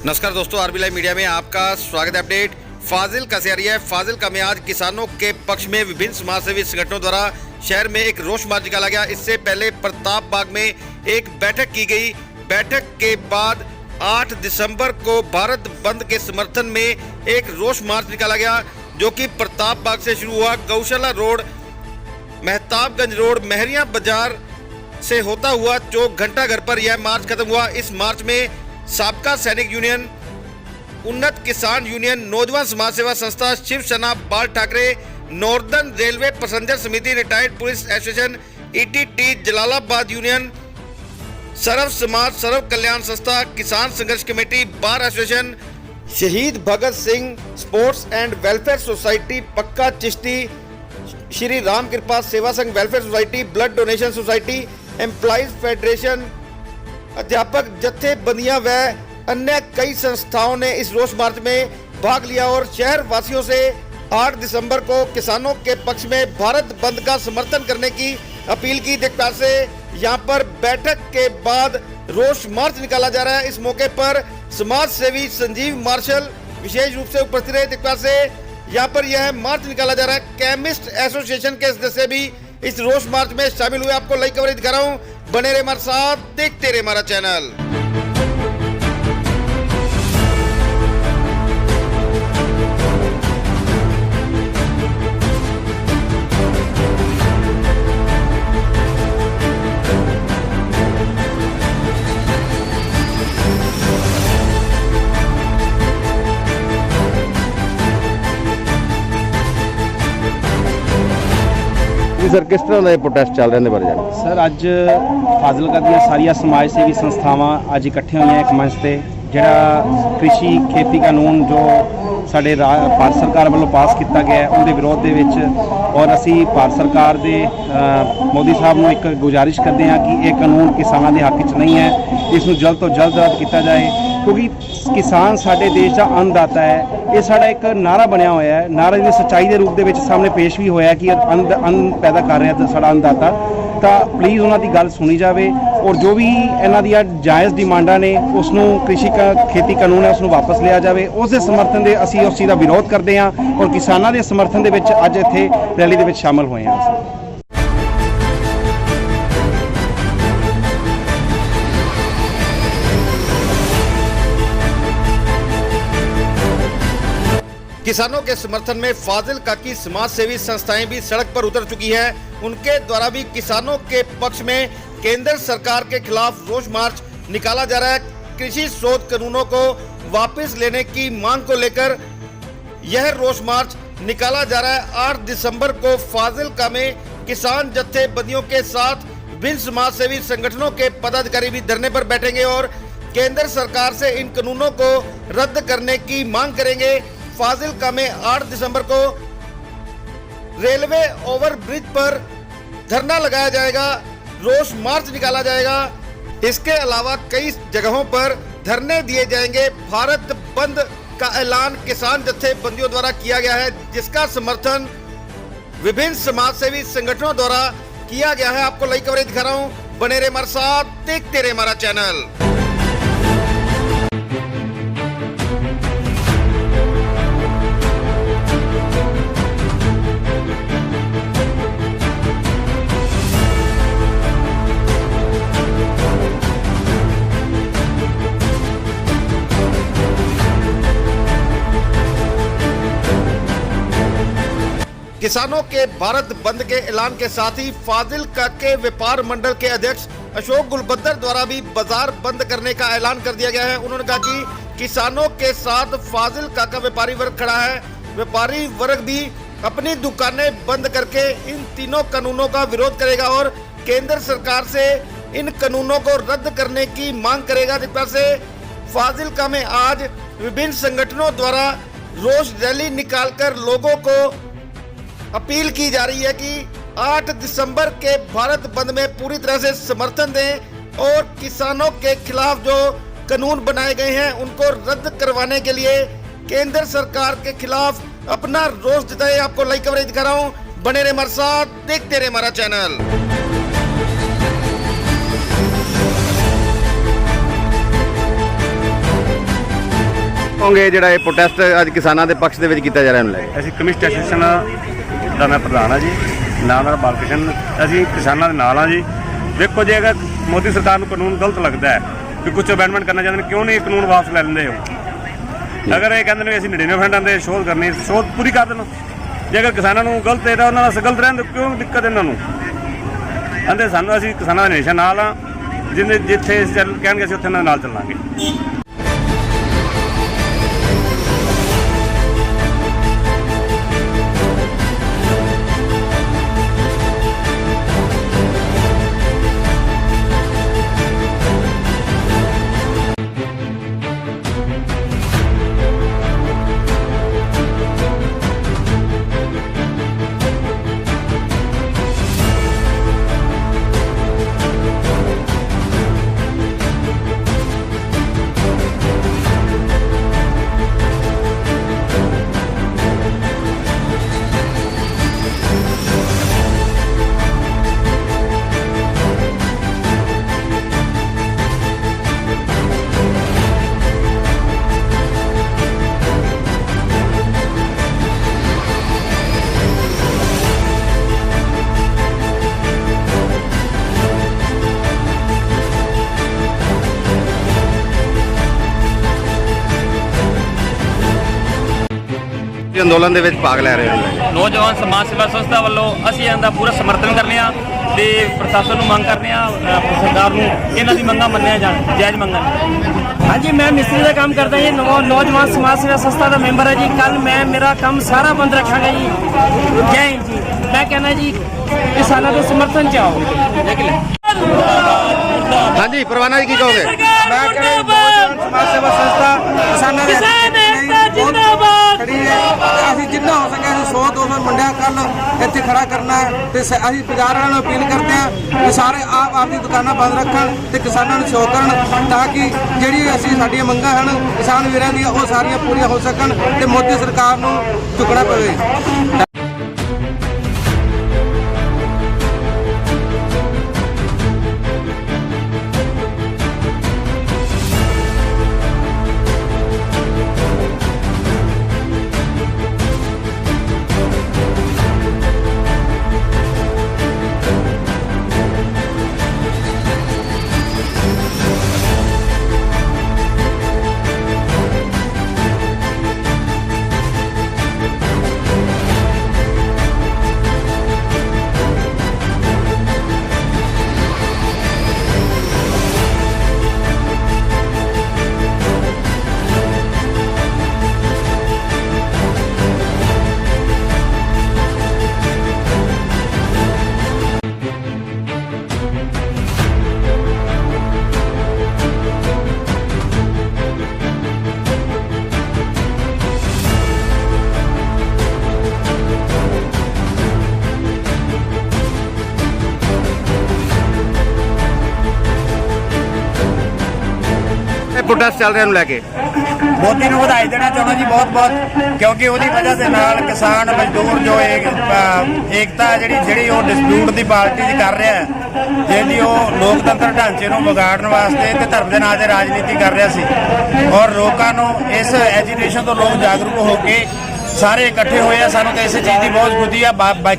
नमस्कार दोस्तों, RB live media में आपका स्वागत है। अपडेट फाजिल्का से आ रही है। फाजिल्का में आज किसानों के पक्ष में विभिन्न समाजसेवी संगठनों द्वारा शहर में एक रोष मार्च निकाला गया। इससे पहले प्रताप बाग में एक बैठक की गई। बैठक के बाद 8 दिसंबर को भारत बंद के समर्थन में एक रोष मार्च निकाला गया, जो कि प्रताप बाग से शुरू हुआ। गौशाला रोड, मेहताबगंज रोड, महरिया बाजार से होता हुआ चौक घंटाघर पर यह मार्च खत्म हुआ। इस मार्च में साबका सैनिक यूनियन, उन्नत किसान यूनियन, नौजवान समाज सेवा संस्था Shiv Sena Bal Thackeray, northern railway passenger समिति, retired police association, ETT Jalalabad union, सर्व समाज सर्व कल्याण संस्था, किसान संघर्ष committee, bar association, Shaheed Bhagat Singh sports and welfare society, Pakka Chishti, Shri Ram कृपा सेवा संघ welfare society, blood donation society, employees federation, अध्यापक जत्थेबंदियां व अन्य कई संस्थाओं ने इस रोष मार्च में भाग लिया और शहर वासियों से 8 दिसंबर को किसानों के पक्ष में भारत बंद का समर्थन करने की अपील की। देखते से यहां पर बैठक के बाद रोष मार्च निकाला जा रहा है। इस मौके पर समाज सेवी संजीव मार्शल विशेष रूप से उपस्थित रहे। देखते से यहाँ पर यह मार्च निकाला जा रहा है। केमिस्ट एसोसिएशन के सदस्य भी इस रोष मार्च में शामिल हुए। आपको लाइव कवरेज दिखा रहा हूँ, बने रहे हमारे साथ, देखते रहे हमारा चैनल। सर किस तरह के प्रोटेस्ट चल रहे हैं बारे जान सर अज फाजिलका दी सारिया समाज सेवी संस्थावां अज इकट्ठे हुई एक मंच से जिहड़ा कृषि खेती कानून जो साडे भारत सरकार वालों पास किया गया है उहदे विरोध दे विच और असी भारत सरकार दे मोदी साहब नूं एक गुजारिश करते हैं कि यह कानून किसानों के हक च नहीं है, इसनूं जल्द तो जल्द रद्द किया जाए, क्योंकि किसान साडे देश का अन्नदाता है। ये साडा एक नारा बनया होया है। नारे की सच्चाई के रूप में सामने पेश भी होया कि अन्न पैदा कर रहा है साडा अन्नदाता, तो प्लीज़ उन्होंने गल सुनी जाए और जो भी इन्हां दी जायज़ डिमांडां ने उसनूं कृषि का खेती कानून है उसनूं वापस लिया जाए। उसके समर्थन दे असीं उस चीज़ का विरोध करते हैं और किसानों के समर्थन दे विच अज इत्थे रैली दे विच शामिल होए हैं। किसानों के समर्थन में फाजिल्का की समाज सेवी संस्थाएं भी सड़क पर उतर चुकी है। उनके द्वारा भी किसानों के पक्ष में केंद्र सरकार के खिलाफ रोष मार्च निकाला जा रहा है। कृषि शोध कानूनों को वापस लेने की मांग को लेकर यह रोष मार्च निकाला जा रहा है। 8 दिसंबर को फाजिल्का में किसान जत्थेबंदियों के साथ विभिन्न समाज सेवी संगठनों के पदाधिकारी भी धरने पर बैठेंगे और केंद्र सरकार से इन कानूनों को रद्द करने की मांग करेंगे। फाजिल्का में 8 दिसंबर को रेलवे ओवरब्रिज पर धरना लगाया जाएगा, रोष मार्च निकाला जाएगा। इसके अलावा कई जगहों पर धरने दिए जाएंगे। भारत बंद का ऐलान किसान जत्थेबंदियों द्वारा किया गया है, जिसका समर्थन विभिन्न समाजसेवी संगठनों द्वारा किया गया है। आपको लाइव कवरेज दिखा रहा हूं, बने रहे हमारे साथ, देखते रहे हमारा चैनल। किसानों के भारत बंद के ऐलान के साथ ही फाजिल्का के व्यापार मंडल के अध्यक्ष अशोक गुलबद्दर द्वारा भी बाजार बंद करने का ऐलान कर दिया गया है। उन्होंने कहा कि किसानों के साथ फाजिल्का का व्यापारी वर्ग खड़ा है। व्यापारी वर्ग भी अपनी दुकानें बंद करके इन तीनों कानूनों का विरोध करेगा और केंद्र सरकार से इन कानूनों को रद्द करने की मांग करेगा। जिस तरह से फाजिल्का में आज विभिन्न संगठनों द्वारा रोष रैली निकालकर लोगों को अपील की जा रही है कि 8 दिसंबर के भारत बंद में पूरी तरह से समर्थन दें और किसानों के खिलाफ जो कानून बनाए गए हैं उनको रद्द करवाने के लिए केंद्र सरकार के खिलाफ अपना रोष जताए। आपको लाइव कवरेज दिखा रहा हूं, बने रहे हमारे साथ, देखते रहे हमारा चैनल। ਕਹੋਗੇ ਜਿਹੜਾ ਇਹ ਪ੍ਰੋਟੈਸਟ ਅੱਜ ਕਿਸਾਨਾਂ ਦੇ ਪੱਖ ਦੇ ਵਿੱਚ ਕੀਤਾ ਜਾ ਰਿਹਾ ਉਹਨੂੰ ਲੈ ਕੇ? ਅਸੀਂ ਕਮਿਊਨਿਸਟ ਐਸੋਸੀਏਸ਼ਨ ਦਾ ਮੈਂ ਪ੍ਰਧਾਨ ਹਾਂ ਜੀ, ਨਾਮ ਮੇਰਾ ਬਾਲਕ੍ਰਿਸ਼ਨ। ਅਸੀਂ ਕਿਸਾਨਾਂ ਦੇ ਨਾਲ ਹਾਂ ਜੀ। ਦੇਖੋ ਜੀ, ਅਗਰ ਮੋਦੀ ਸਰਕਾਰ ਨੂੰ ਕਾਨੂੰਨ ਗਲਤ ਲੱਗਦਾ ਹੈ ਕਿ ਕੁਝ ਅਮੈਂਡਮੈਂਟ ਕਰਨਾ ਚਾਹੁੰਦੇ ਨੇ, ਕਿਉਂ ਨਹੀਂ ਇਹ ਕਾਨੂੰਨ ਵਾਪਸ ਲੈ ਲੈਂਦੇ ਹੋ? ਅਗਰ ਇਹ ਕਹਿੰਦੇ ਨੇ ਅਸੀਂ 99% ਦੇ ਸ਼ੋਧ ਕਰਨੀ, ਸ਼ੋਧ ਪੂਰੀ ਕਰ ਦੇਣ। ਜੇ ਅਗਰ ਕਿਸਾਨਾਂ ਨੂੰ ਗਲਤ ਹੈ ਤਾਂ ਉਹਨਾਂ ਦਾ ਗਲਤ ਰਹਿਣ ਦਿਓ, ਕਿਉਂ ਦਿੱਕਤ ਇਹਨਾਂ ਨੂੰ? ਕਹਿੰਦੇ ਸਾਨੂੰ, ਅਸੀਂ ਕਿਸਾਨਾਂ ਦੇ ਹਮੇਸ਼ਾ ਨਾਲ ਹਾਂ, ਜਿੱਥੇ ਕਹਿਣਗੇ ਅਸੀਂ ਉੱਥੇ ਇਹਨਾਂ ਦੇ ਨਾਲ ਚੱਲਾਂਗੇ। ਅੰਦੋਲਨ ਦੇ ਵਿੱਚ ਭਾਗ ਲੈ ਰਹੇ ਹੋ? ਨੌਜਵਾਨ ਸਮਾਜ ਸੇਵਾ ਸੰਸਥਾ ਵੱਲੋਂ ਅਸੀਂ ਇਹਨਾਂ ਦਾ ਪੂਰਾ ਸਮਰਥਨ ਕਰਨੇ ਆ ਤੇ ਪ੍ਰਸ਼ਾਸਨ ਨੂੰ ਮੰਗ ਕਰਨੇ ਆ, ਸਰਕਾਰ ਨੂੰ ਇਹਨਾਂ ਦੀ ਮੰਗਾਂ ਮੰਨਿਆ ਜਾਣ, ਜਾਇਜ਼ ਮੰਗਾਂ। हाँ जी, मैं मिस्त्री का काम करता हूँ, ये नौजवान समाज सेवा संस्था का मेंबर है जी। कल मैं मेरा काम सारा बंद रखांगा जी। जय हिंद जी। मैं कहना जी किसानों के समर्थन च आओ। ਹਾਂਜੀ ਪ੍ਰਵਾਨਾ ਜੀ ਕੀ ਕਹੋਗੇ? ਮੈਂ ਕਹਿੰਦਾ ਨੌਜਵਾਨ ਸਮਾਜ ਸੇਵਾ ਸੰਸਥਾ ਕਿਸਾਨਾਂ ਦੇ ਜਿੰਦਾਬਾਦ ਖੜੀ ਹੈ। ਅਸੀਂ ਜਿੰਨਾ ਹੋ ਸਕੇ ਅਸੀਂ 100-200 ਮੁੰਡਿਆਂ ਕੱਲ ਇੱਥੇ ਖੜਾ ਕਰਨਾ ਹੈ ਤੇ ਅਸੀਂ ਬਾਜ਼ਾਰ ਵਾਲਿਆਂ ਨੂੰ ਅਪੀਲ ਕਰਦੇ ਹਾਂ ਕਿ ਸਾਰੇ ਆਪਦੀ ਦੁਕਾਨਾਂ ਬੰਦ ਰੱਖਣ ਤੇ ਕਿਸਾਨਾਂ ਨੂੰ ਸਹਿਯੋਗ ਕਰਨ, ਤਾਂ ਕਿ ਜਿਹੜੀ ਅਸੀਂ ਸਾਡੀਆਂ ਮੰਗਾਂ ਹਨ ਕਿਸਾਨ ਵੀਰਾਂ ਦੀਆਂ ਉਹ ਸਾਰੀਆਂ ਪੂਰੀਆਂ ਹੋ ਸਕਣ ਤੇ ਮੋਦੀ ਸਰਕਾਰ ਨੂੰ ਝੁਕਣਾ ਪਵੇ। ਪ੍ਰੋਟੈਸਟ ਚੱਲ ਰਿਹਾ ਨੂੰ ਲੈ ਕੇ? ਮੋਦੀ ਨੂੰ ਵਧਾਈ ਦੇਣਾ ਚਾਹੁੰਦਾ ਜੀ ਬਹੁਤ ਬਹੁਤ, ਕਿਉਂਕਿ ਉਹਦੀ ਵਜ੍ਹਾ ਦੇ ਨਾਲ ਕਿਸਾਨ ਮਜ਼ਦੂਰ ਜੋ ਏਕਤਾ ਜਿਹੜੀ ਉਹ ਡਿਸਪਿਊਟ ਦੀ ਪਾਰਟੀ ਦੀ ਕਰ ਰਿਹਾ ਹੈ, ਜਿਹਦੀ ਉਹ ਲੋਕਤੰਤਰ ਢਾਂਚੇ ਨੂੰ ਵਿਗਾੜਨ ਵਾਸਤੇ ਤੇ ਧਰਮ ਦੇ ਨਾਂ ਤੇ ਰਾਜਨੀਤੀ ਕਰ ਰਿਹਾ ਸੀ। ਔਰ ਲੋਕਾਂ ਨੂੰ ਇਸ ਐਜੀਟੇਸ਼ਨ ਤੋਂ ਲੋਕ ਜਾਗਰੂਕ ਹੋ ਕੇ ਸਾਰੇ ਇਕੱਠੇ ਹੋਏ ਆ। ਸਾਨੂੰ ਤਾਂ ਇਸੇ ਚੀਜ਼ ਦੀ ਬਹੁਤ ਖੁਸ਼ੀ ਆ।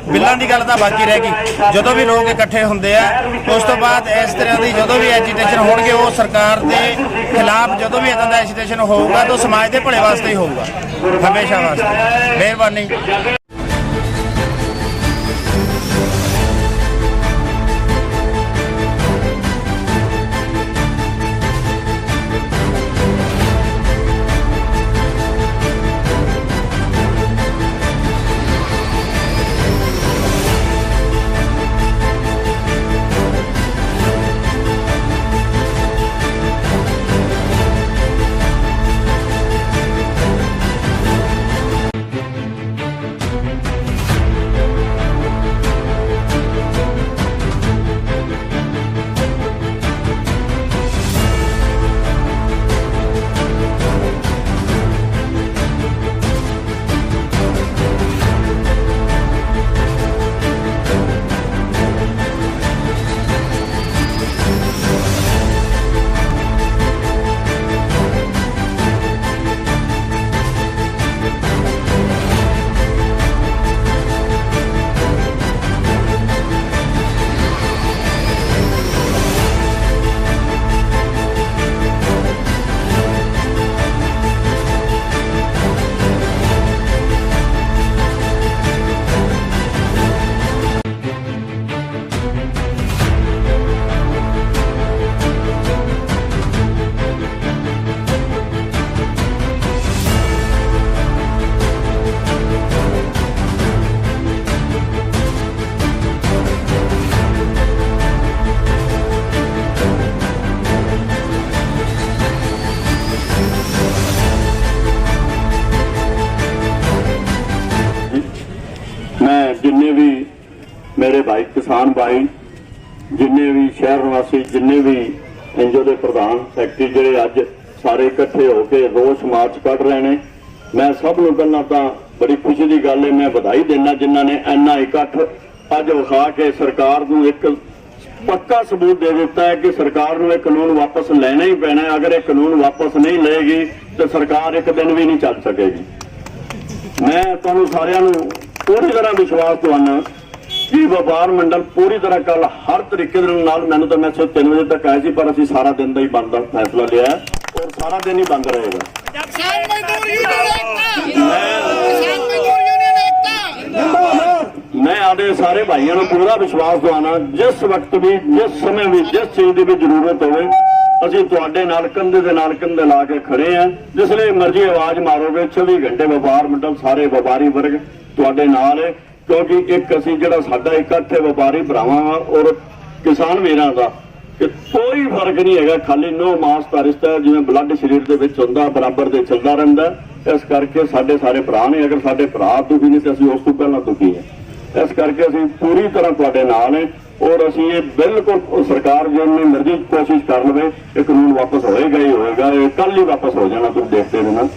ਬਿੱਲਾਂ ਦੀ ਗੱਲ ਤਾਂ ਬਾਕੀ ਰਹਿ ਗਈ। ਜਦੋਂ ਵੀ ਲੋਕ ਇਕੱਠੇ ਹੁੰਦੇ ਆ ਉਸ ਤੋਂ ਬਾਅਦ ਇਸ ਤਰ੍ਹਾਂ ਦੀ ਜਦੋਂ ਵੀ ਐਜੀਟੇਸ਼ਨ ਹੋਣਗੇ, ਉਹ ਸਰਕਾਰ ਦੇ ਖਿਲਾਫ ਜਦੋਂ ਵੀ ਇਦਾਂ ਦਾ ਐਜੀਟੇਸ਼ਨ ਹੋਊਗਾ ਤਾਂ ਸਮਾਜ ਦੇ ਭਲੇ ਵਾਸਤੇ ਹੀ ਹੋਊਗਾ, ਹਮੇਸ਼ਾ ਵਾਸਤੇ। ਮਿਹਰਬਾਨੀ। ਮੇਰੇ ਭਾਈ ਕਿਸਾਨ ਭਾਈ ਜਿੰਨੇ ਵੀ ਸ਼ਹਿਰ ਨਿਵਾਸੀ ਜਿੰਨੇ ਵੀ ਐਨਜੀਓ ਦੇ ਪ੍ਰਧਾਨ ਸੈਕਟਰੀ ਜਿਹੜੇ ਅੱਜ ਸਾਰੇ ਇਕੱਠੇ ਹੋ ਕੇ ਰੋਸ ਮਾਰਚ ਕੱਢ ਰਹੇ ਨੇ, ਮੈਂ ਸਭ ਨੂੰ ਪਹਿਲਾਂ ਤਾਂ ਬੜੀ ਖੁਸ਼ੀ ਦੀ ਗੱਲ ਹੈ, ਮੈਂ ਵਧਾਈ ਦੇਣਾ ਜਿਨ੍ਹਾਂ ਨੇ ਇੰਨਾ ਇਕੱਠ ਅੱਜ ਵਿਖਾ ਕੇ ਸਰਕਾਰ ਨੂੰ ਇੱਕ ਪੱਕਾ ਸਬੂਤ ਦੇ ਦਿੱਤਾ ਹੈ ਕਿ ਸਰਕਾਰ ਨੂੰ ਇਹ ਕਾਨੂੰਨ ਵਾਪਸ ਲੈਣਾ ਹੀ ਪੈਣਾ ਹੈ। ਅਗਰ ਇਹ ਕਾਨੂੰਨ ਵਾਪਸ ਨਹੀਂ ਲਏਗੀ ਤੇ ਸਰਕਾਰ ਇੱਕ ਦਿਨ ਵੀ ਨਹੀਂ ਚੱਲ ਸਕੇਗੀ। ਮੈਂ ਤੁਹਾਨੂੰ ਸਾਰਿਆਂ ਨੂੰ ਪੂਰੀ ਤਰ੍ਹਾਂ ਵਿਸ਼ਵਾਸ ਦਿਵਾਉਣਾ ਕਿ ਵਪਾਰ ਮੰਡਲ ਪੂਰੀ ਤਰ੍ਹਾਂ ਕੱਲ ਹਰ ਤਰੀਕੇ ਦੇ ਨਾਲ, ਮੈਨੂੰ ਤਾਂ ਮੈਸੇਜ 3 ਵਜੇ ਤੱਕ ਆਇਆ ਸੀ, ਪਰ ਅਸੀਂ ਸਾਰਾ ਦਿਨ ਦਾ ਹੀ ਬੰਦ ਦਾ ਫੈਸਲਾ ਲਿਆ ਔਰ ਸਾਰਾ ਦਿਨ ਹੀ ਬੰਦ ਰਹੇਗਾ। ਮੈਂ ਆਦੇ ਸਾਰੇ ਭਾਈਆਂ ਨੂੰ ਪੂਰਾ ਵਿਸ਼ਵਾਸ ਦਿਵਾਉਣਾ, ਜਿਸ ਵਕਤ ਵੀ ਜਿਸ ਸਮੇਂ ਵੀ ਜਿਸ ਚੀਜ਼ ਦੀ ਵੀ ਜ਼ਰੂਰਤ ਹੋਵੇ ਅਸੀਂ ਤੁਹਾਡੇ ਨਾਲ ਕੰਧੇ ਦੇ ਨਾਲ ਕੰਧੇ ਲਾ ਕੇ ਖੜੇ ਆ। ਜਿਸ ਲਈ ਮਰਜ਼ੀ ਆਵਾਜ਼ ਮਾਰੋਗੇ 24 ਘੰਟੇ ਵਪਾਰ ਮੰਡਲ ਸਾਰੇ ਵਪਾਰੀ ਵਰਗ ਤੁਹਾਡੇ ਨਾਲ ਹੈ, ਕਿਉਂਕਿ ਇੱਕ ਅਸੀਂ ਜਿਹੜਾ ਸਾਡਾ ਇਕੱਠ ਹੈ ਵਪਾਰੀ ਭਰਾਵਾਂ ਔਰ ਕਿਸਾਨ ਵੀਰਾਂ ਦਾ ਕਿ ਕੋਈ ਫਰਕ ਨਹੀਂ ਹੈਗਾ, ਖਾਲੀ ਨੋ ਮਾਸ ਦਾ ਰਿਸ਼ਤਾ ਹੈ, ਜਿਵੇਂ ਬਲੱਡ ਸਰੀਰ ਦੇ ਵਿੱਚ ਹੁੰਦਾ ਬਰਾਬਰ ਦੇ ਚੱਲਦਾ ਰਹਿੰਦਾ। ਇਸ ਕਰਕੇ ਸਾਡੇ ਸਾਰੇ ਭਰਾ ਨੇ, ਅਗਰ ਸਾਡੇ ਭਰਾ ਦੁਖੀ ਨਹੀਂ ਤੇ ਅਸੀਂ ਉਸ ਤੋਂ ਪਹਿਲਾਂ ਦੁਖੀ ਹੈ। ਇਸ ਕਰਕੇ ਅਸੀਂ ਪੂਰੀ ਤਰ੍ਹਾਂ ਤੁਹਾਡੇ ਨਾਲ ਹੈ ਔਰ ਅਸੀਂ ਇਹ ਬਿਲਕੁਲ ਸਰਕਾਰ ਜਿੰਨੀ ਮਰਜ਼ੀ ਕੋਸ਼ਿਸ਼ ਕਰ ਲਵੇ ਇਹ ਕਾਨੂੰਨ ਵਾਪਸ ਹੋਏਗਾ ਹੀ ਹੋਏਗਾ, ਇਹ ਕੱਲ ਹੀ ਵਾਪਸ ਹੋ ਜਾਣਾ, ਤੁਸੀਂ ਦੇਖਦੇ ਰਹਿਣਾ।